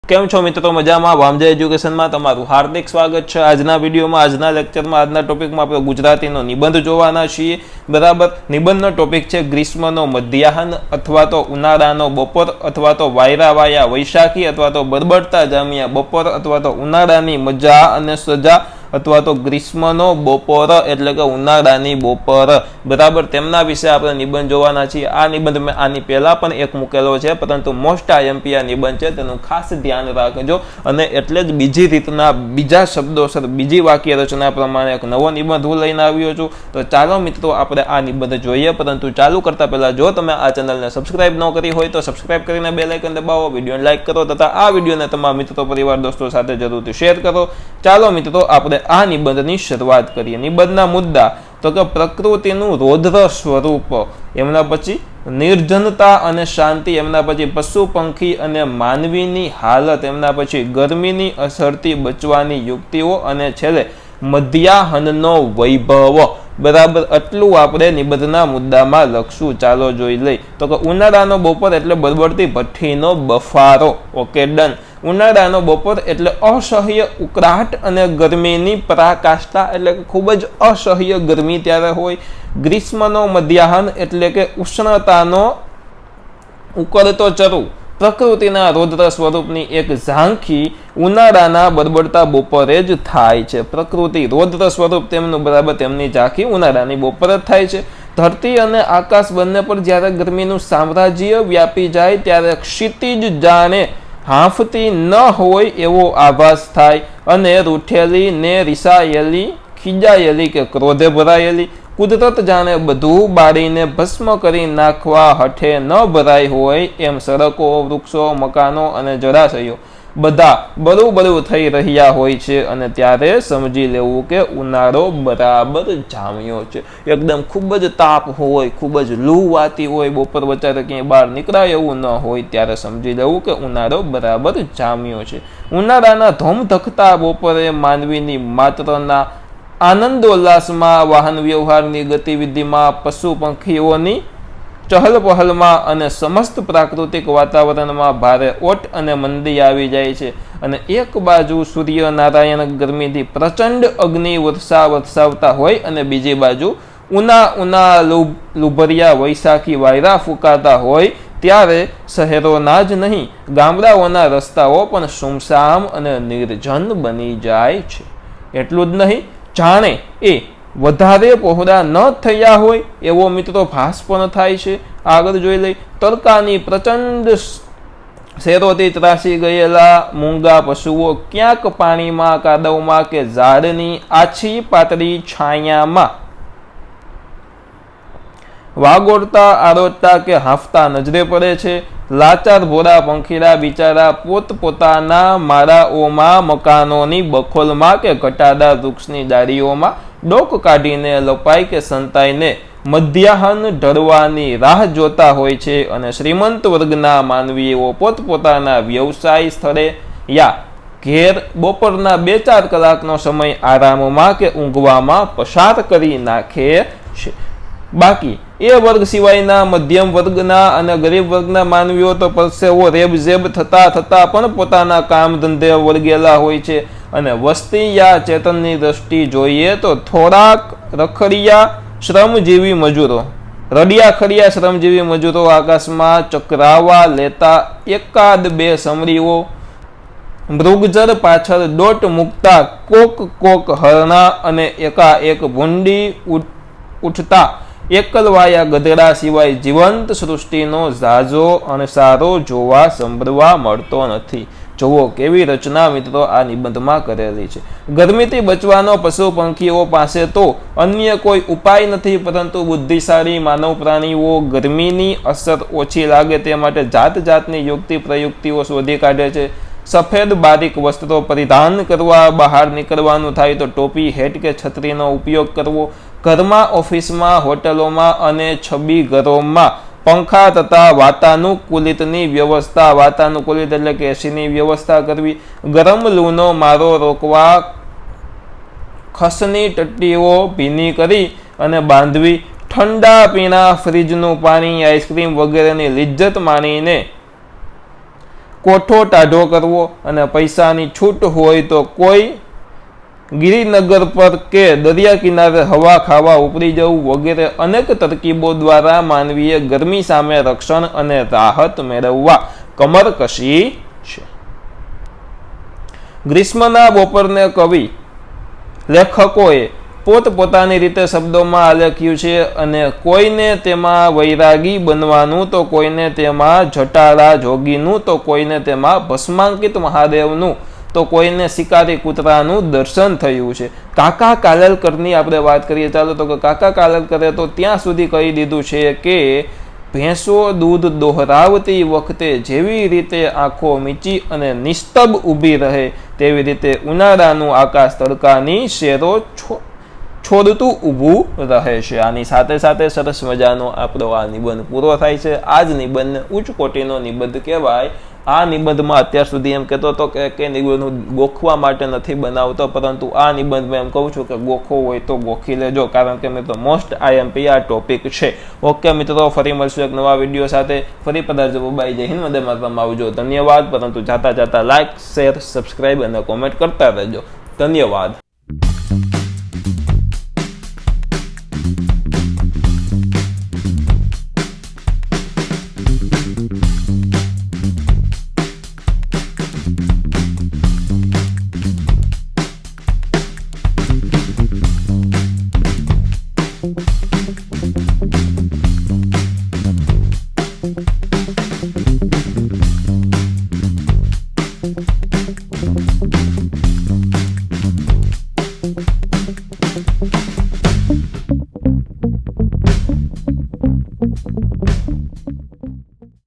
કેમ છો મિત્રો? મજામાં? વામજા એજ્યુકેશનમાં તમારું હાર્દિક સ્વાગત છે। આજના વિડીયોમાં, આજના લેક્ચરમાં, આજના ટોપિકમાં આપણે ગુજરાતીનો નિબંધ જોવાના છીએ। બરાબર, નિબંધનો ટોપિક છે ગ્રીષ્મનો મધ્યાહન અથવા તો ઉનાળાનો બપોર અથવા તો વાયરા વાયા વૈશાખી અથવા તો બરબડતા જામ્યા બપોર અથવા તો ઉનાળાની મજા અને સજા અથવા તો ગ્રીષ્મનો બપોર એટલે કે ઉનાળાની બપોર। બરાબર, તેમના વિશે આપણે નિબંધ જોવાના છીએ। આ નિબંધ મેં આની પહેલા પણ એક મૂકેલો છે, પરંતુ મોસ્ટ આઈએમપી આ નિબંધ છે, તેનું ખાસ ધ્યાન રાખજો। અને એટલે જ બીજી રીતના, બીજા શબ્દોસર, બીજી વાક્ય રચના પ્રમાણે એક નવો નિબંધ હું લઈને આવ્યો છું। તો ચાલો મિત્રો આપણે આ નિબંધ જોઈએ, પરંતુ ચાલુ કરતા પહેલા જો તમે આ ચેનલને સબસ્ક્રાઇબ ન કરી હોય તો સબસ્ક્રાઇબ કરીને બેલ આઇકન દબાવો, વિડીયોને લાઇક કરો તથા આ વિડીયોને તમારા મિત્રો, પરિવાર, દોસ્તો સાથે જરૂરથી શેર કરો। ચાલો મિત્રો આપણે આ નિબંધની શરૂઆત કરીએ। નિબંધના મુદ્દા તો કે પ્રકૃતિનું રૌદ્ર સ્વરૂપ, એમના પછી નિર્જનતા અને શાંતિ, એમના પછી પશુ પંખી અને માનવીની હાલત, એમના પછી ગરમીની અસરથી બચવાની યુક્તિઓ અને છેલ્લે મધ્યાહનનો વૈભવ। બરાબર, આટલું આપણે નિબંધના મુદ્દામાં લખશું। ચાલો જોઈ લઈ તો કે ઉનાળાનો બપોર એટલે બરબડતી ભઠ્ઠીનો બફારો। Okay, done. ઉનાળાનો બપોર એટલે અસહ્ય ઉકળાટ અને ગરમીની પરાકાષ્ઠા, એટલે કે ખૂબ જ અસહ્ય ગરમી ત્યારે હોય। ગ્રીષ્મનો મધ્યાહન એટલે કે ઉષ્ણતાનો ઉકળતો ચરુ, પ્રકૃતિના રૌદ્ર સ્વરૂપની એક ઝાંખી ઉનાળાના બરબડતા બપોરે જ થાય છે। પ્રકૃતિ રૌદ્ર સ્વરૂપ તેમનું, બરાબર, તેમની ઝાંખી ઉનાળાની બપોરે જ થાય છે। ધરતી અને આકાશ બંને પર જ્યારે ગરમીનું સામ્રાજ્ય વ્યાપી જાય ત્યારે ક્ષિતિજ જાણે હાંફતી ન હોય એવો આભાસ થાય અને રૂઠેલી ને રીસાયેલી, ખીજાયેલી કે ક્રોધે ભરાયેલી કુદરત જાણે બધું બાળીને ભસ્મ કરી નાખવા હઠે ન ભરાઈ હોય એમ સડકો, વૃક્ષો, મકાનો અને જળાશયો બધા બળું થઈ રહ્યા હોય છે। અને ત્યારે સમજી લેવું કે ઉનાળો બરાબર જામ્યો છે। એકદમ ખૂબ જ તાપ હોય, ખૂબ જ લૂ વાતી હોય, બપોર વચારે ક્યાંય બહાર નીકળાય એવું ન હોય, ત્યારે સમજી લેવું કે ઉનાળો બરાબર જામ્યો છે। ઉનાળાના ધોમધખતા બપોરે માનવીની માત્રના આનંદોલ્લાસમાં, વાહન વ્યવહારની ગતિવિધિમાં, પશુ પંખીઓની ચહલપહલમાં અને સમસ્ત પ્રાકૃતિક વાતાવરણમાં ભારે ઓટ અને મંદી આવી જાય છે। અને એક બાજુ સૂર્યનારાયણ ગરમીથી પ્રચંડ અગ્નિ વરસાવતા હોય અને બીજી બાજુ ઉના લુભરિયા વૈશાખી વાયરા ફૂંકાતા હોય, ત્યારે શહેરોના જ નહીં, ગામડાઓના રસ્તાઓ પણ સુમસામ અને નિર્જન બની જાય છે। એટલું જ નહીં, જાણે એ વધારે પહોળા ન થયા હોય એવો મિત્રો ભાસ પણ થાય છે। આગળ જોઈ લઈ, તડકાની પ્રચંડ શેરોથી ત્રાસી ગયેલા મૂંગા પશુઓ ક્યાંક પાણીમાં, કાદવમાં કે ઝાડની આછી પાતળી છાયામાં વાગોળતા, આરોટતા કે હાંફતા નજરે પડે છે। લાચાર ભોળા પંખીડા બિચારા પોતપોતાના માળાઓમાં, મકાનોની બખોલમાં કે ઘટાદાર વૃક્ષની ડાળીઓમાં ડોક કાઢીને લપાઈ કે સંતાઈને મધ્યાહન ઢળવાની રાહ જોતા હોય છે। અને શ્રીમંત વર્ગના માનવીઓ પોતપોતાના વ્યવસાય સ્થળે યા ઘેર બપોરના 2-4 કલાકનો સમય આરામમાં કે ઊંઘવામાં પસાર કરી નાખે છે। બાકી એ વર્ગ સિવાયના મધ્યમ વર્ગના અને ગરીબ વર્ગના માનવીઓ તો પરસેવો રેબઝેબ થતા પણ પોતાના કામ ધંધે વળગેલા હોય છે। અને વસ્તી યા ચેતનની દ્રષ્ટિ જોઈએ તો થોડાક રખડિયા શ્રમજીવી મજૂરો, રડિયા ખડિયા શ્રમજીવી મજૂરો આકાશમાં ચક્રાવા લેતા, એકાદ બે સમરીઓ મૃગજળ પાછળ દોટ મૂકતા, કોક હરણા અને એકાએક ભૂંડી ઉઠતા એકલવાયા ગધેડા સિવાય જીવંત સૃષ્ટિનો ઝાઝો અને સારો જોવા સંભળવા મળતો નથી। જુઓ કેવી રચના મિત્રો આ નિબંધમાં કરેલી છે। ગરમીથી બચવાનો પશુ પંખીઓ પાસે તો અન્ય કોઈ ઉપાય નથી, પરંતુ બુદ્ધિશાળી માનવ પ્રાણીઓ ગરમીની અસર ઓછી લાગે તે માટે જાતની યુક્તિ પ્રયુક્તિઓ શોધી કાઢે છે। સફેદ બારીક વસ્ત્રો પરિધાન કરવા, બહાર નીકળવાનું થાય તો ટોપી, હેટ કે છત્રીનો ઉપયોગ કરવો, ઘરમાં, ઓફિસમાં, હોટલોમાં અને છબી ઘરોમાં પંખા તથા વાતાનુકૂલિતની વ્યવસ્થા, વાતાનુકૂલિત એટલે કે એસીની વ્યવસ્થા કરવી, ગરમ લૂનો મારો રોકવા, ખસની ટટ્ટીઓ ભીની કરી અને બાંધવી, ઠંડા પીણા, ફ્રીજનું પાણી, આઈસ્ક્રીમ વગેરેની લિજ્જત માણીને કોઠો ટાઢો કરવો અને પૈસાની છૂટ હોય તો કોઈ ગિરિનગર પર કે દરિયા કિનારે હવા ખાવા ઉપડી જવું વગેરે અનેક તરકીબો દ્વારા માનવીએ ગરમી સામે રક્ષણ અને રાહત મેળવવા કમર કસી છે. ગ્રીષ્મના બપોરને કવિ લેખકોએ પોતપોતાની રીતે શબ્દોમાં આલેખ્યું છે અને કોઈને તેમાં વૈરાગી બનવાનું તો કોઈને તેમાં જટાળા જોગીનું તો કોઈને તેમાં ભસ્માંકિત મહાદેવનું તો કોઈને શિકારી કૂતરાનું દર્શન થયું છે. કાકા કાલેલકરની આપણે વાત કરીએ ચાલો તો કાકા કાલેલકરે તો ત્યાં સુધી કહી દીધું છે કે ભેંસો દૂધ દોહરાવતી વખતે જેવી રીતે આંખો મીચી અને નિસ્તબ ઊભી રહે તેવી રીતે ઉનાળાનું આકાશ તડકાની શેરો છોડતું ઊભું રહે છે. આની સાથે સાથે સરસ મજાનો આપણો આ નિબંધ પૂરો થાય છે. આ જ નિબંધને ઉચ્ચ કોટીનો નિબંધ કહેવાય. આ નિબંધમાં અત્યાર સુધી એમ કહેતો હતો કે નિબંધ ગોખવા માટે નથી બનાવતો, પરંતુ આ નિબંધમાં એમ કહું છું કે ગોખવો હોય તો ગોખી લેજો, કારણ કે મિત્રો મોસ્ટ આઈએમપી આ ટોપિક છે. ઓકે મિત્રો, ફરી મળશું એક નવા વિડીયો સાથે. ફરી પધારજો. બાય, જય હિન્દ, વંદે માતરમ. આવજો. ધન્યવાદ. પરંતુ જાતા જાતા લાઈક, શેર, સબસ્ક્રાઈબ અને કોમેન્ટ કરતા રહેજો. ધન્યવાદ.